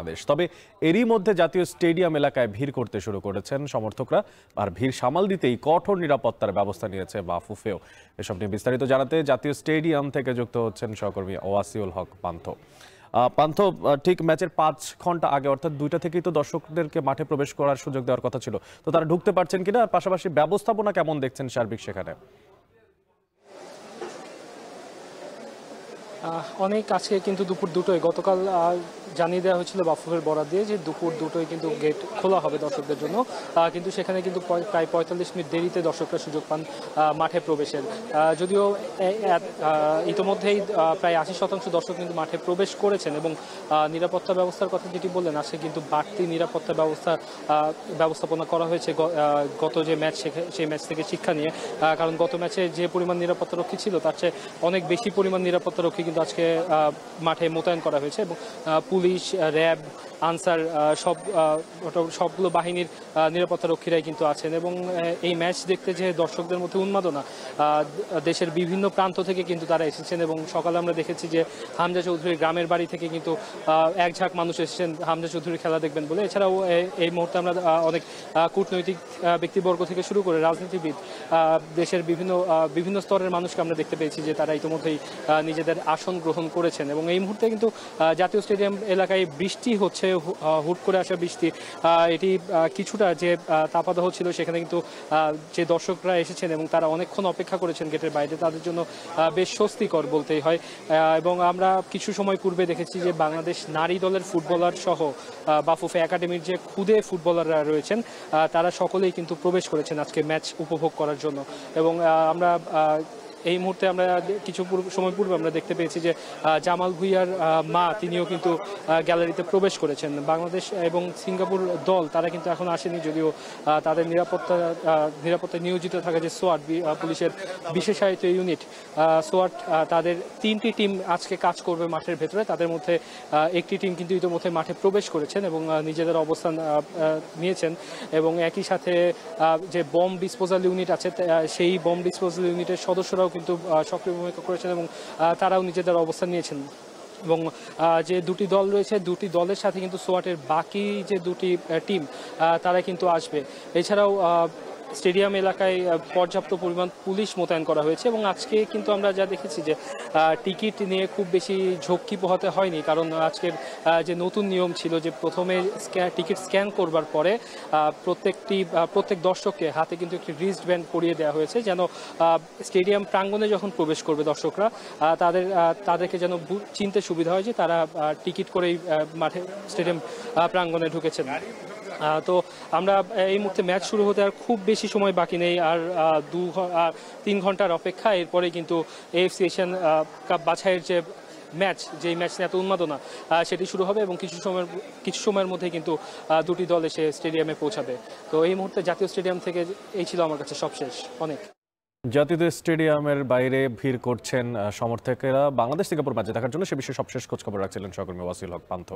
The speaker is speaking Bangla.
বাংলাদেশ। তবে এরই মধ্যে জাতীয় স্টেডিয়াম এলাকায় ভিড় করতে শুরু করেছেন সমর্থকরা, আর ভিড় সামাল দিতেই কঠোর নিরাপত্তার ব্যবস্থা নিয়েছে বাফুফেও। এসব নিয়ে বিস্তারিত জানাতে জাতীয় স্টেডিয়াম থেকে যুক্ত হচ্ছেন সহকর্মী ওয়াসিউল হক পান্থ। পান্থ, ঠিক ম্যাচের 5 ঘন্টা আগে অর্থাৎ 2টা থেকেই তো দর্শকদেরকে মাঠে প্রবেশ করার সুযোগ দেওয়ার কথা ছিল, তো তারা ঢুকতে পারছেন কিনা, পাশাপাশি ব্যবস্থাপনা কেমন দেখছেন সার্বিক সেখানে? অনেক আজকে কিন্তু দুপুর 2টোয় গতকাল জানিয়ে দেওয়া হয়েছিল বাফুফের বরাত দিয়ে যে দুপুর 2টোয় কিন্তু গেট খোলা হবে দর্শকদের জন্য, কিন্তু সেখানে কিন্তু প্রায় 45 মিনিট দেরিতে দর্শকরা সুযোগ পান মাঠে প্রবেশের। যদিও ইতোমধ্যেই প্রায় 80% দর্শক কিন্তু মাঠে প্রবেশ করেছেন এবং নিরাপত্তা ব্যবস্থার কথা যেটি বললেন, আজকে কিন্তু বাড়তি নিরাপত্তা ব্যবস্থাপনা করা হয়েছে গত যে ম্যাচ সেই ম্যাচ থেকে শিক্ষা নিয়ে। কারণ গত ম্যাচে যে পরিমাণ নিরাপত্তারক্ষী ছিল তার চেয়ে অনেক বেশি পরিমাণ নিরাপত্তারক্ষী কিন্তু আজকে মাঠে মোতায়েন করা হয়েছে এবং পুলিশ, র্যাব, আনসার সবগুলো বাহিনীর নিরাপত্তারক্ষীরাই কিন্তু আছেন। এবং এই ম্যাচ দেখতে যে দর্শকদের মধ্যে উন্মাদনা, দেশের বিভিন্ন প্রান্ত থেকে কিন্তু তারা এসেছেন এবং সকালে আমরা দেখেছি যে হামজা চৌধুরীর গ্রামের বাড়ি থেকে কিন্তু এক ঝাঁক মানুষ এসেছেন হামজা চৌধুরীর খেলা দেখবেন বলে। এছাড়াও এই মুহূর্তে আমরা অনেক কূটনৈতিক ব্যক্তিবর্গ থেকে শুরু করে রাজনীতিবিদ, দেশের বিভিন্ন স্তরের মানুষকে আমরা দেখতে পেয়েছি যে তারা ইতিমধ্যেই নিজেদের আসন গ্রহণ করেছেন। এবং এই মুহূর্তে কিন্তু জাতীয় স্টেডিয়াম এলাকায় বৃষ্টি হচ্ছে, হুট করে আসা বৃষ্টি। এটি কিছুটা যে তাপাদাহ ছিল সেখানে কিন্তু যে দর্শকরা এসেছেন এবং তারা অনেকক্ষণ অপেক্ষা করেছেন গেটের বাইরে, তাদের জন্য বেশ স্বস্তিকর বলতেই হয়। এবং আমরা কিছু সময় পূর্বে দেখেছি যে বাংলাদেশ নারী দলের ফুটবলার সহ বাফুফে একাডেমির যে খুদে ফুটবলাররা রয়েছেন তারা সকলেই কিন্তু প্রবেশ করেছেন আজকে ম্যাচ উপভোগ করার জন্য। এবং আমরা এই মুহূর্তে আমরা কিছু সময় পূর্বে আমরা দেখতে পেয়েছি যে জামাল ভুঁইয়ার মা তিনিও কিন্তু গ্যালারিতে প্রবেশ করেছেন। বাংলাদেশ এবং সিঙ্গাপুর দল তারা কিন্তু এখন আসেনি, যদিও তাদের নিরাপত্তায় নিয়োজিত থাকা যে সোয়াট পুলিশের বিশেষায়িত ইউনিট সোয়াট, তাদের 3টি টিম আজকে কাজ করবে মাঠের ভেতরে। তাদের মধ্যে একটি টিম কিন্তু ইতিমধ্যে মাঠে প্রবেশ করেছেন এবং নিজেদের অবস্থান নিয়েছেন। এবং একই সাথে যে বম ডিসপোজাল ইউনিট আছে সেই বম ডিসপোজাল ইউনিটের সদস্যরাও কিন্তু সক্রিয় ভূমিকা করেছেন এবং তারাও নিজেদের অবস্থান নিয়েছেন। এবং যে দুটি দল রয়েছে, দুটি দলের সাথে কিন্তু সোয়াটের বাকি যে দুটি টিম তারা কিন্তু আসবে। এছাড়াও স্টেডিয়াম এলাকায় পর্যাপ্ত পরিমাণ পুলিশ মোতায়েন করা হয়েছে। এবং আজকে কিন্তু আমরা যা দেখেছি যে টিকিট নিয়ে খুব বেশি ঝক্কি পোহাতে হয়নি, কারণ আজকের যে নতুন নিয়ম ছিল যে প্রথমে টিকিট স্ক্যান করবার পরে প্রত্যেক দর্শককে হাতে কিন্তু একটি রিস্ট ব্যান্ড পরিয়ে দেওয়া হয়েছে, যেন স্টেডিয়াম প্রাঙ্গণে যখন প্রবেশ করবে দর্শকরা তাদেরকে যেন চিনতে সুবিধা হয় যে তারা টিকিট করেই মাঠে স্টেডিয়াম প্রাঙ্গণে ঢুকেছেন। তো আমরা এই মুহূর্তে ম্যাচ শুরু হতে আর খুব বেশি সময় বাকি নেই, আর 3 ঘন্টার অপেক্ষা। এরপরে কিন্তু এএফসি এশিয়ান কাপ বাছাইয়ের যে যেই ম্যাচ নিয়ে এত উন্মাদনা সেটি শুরু হবে এবং কিছু সময়ের মধ্যে কিন্তু দুটি দল এসে স্টেডিয়ামে পৌঁছাবে। তো এই মুহূর্তে জাতীয় স্টেডিয়াম থেকে এই ছিল আমার কাছে সবশেষ। অনেক জাতীয় স্টেডিয়ামের বাইরে ভিড় করছেন সমর্থকেরা বাংলাদেশ সিঙ্গাপুর ম্যাচ দেখার জন্য, সে বিষয়ে সবশেষ খোঁজখবর রাখছিলেন সহকর্মী ওয়াসিউল হক পান্থ।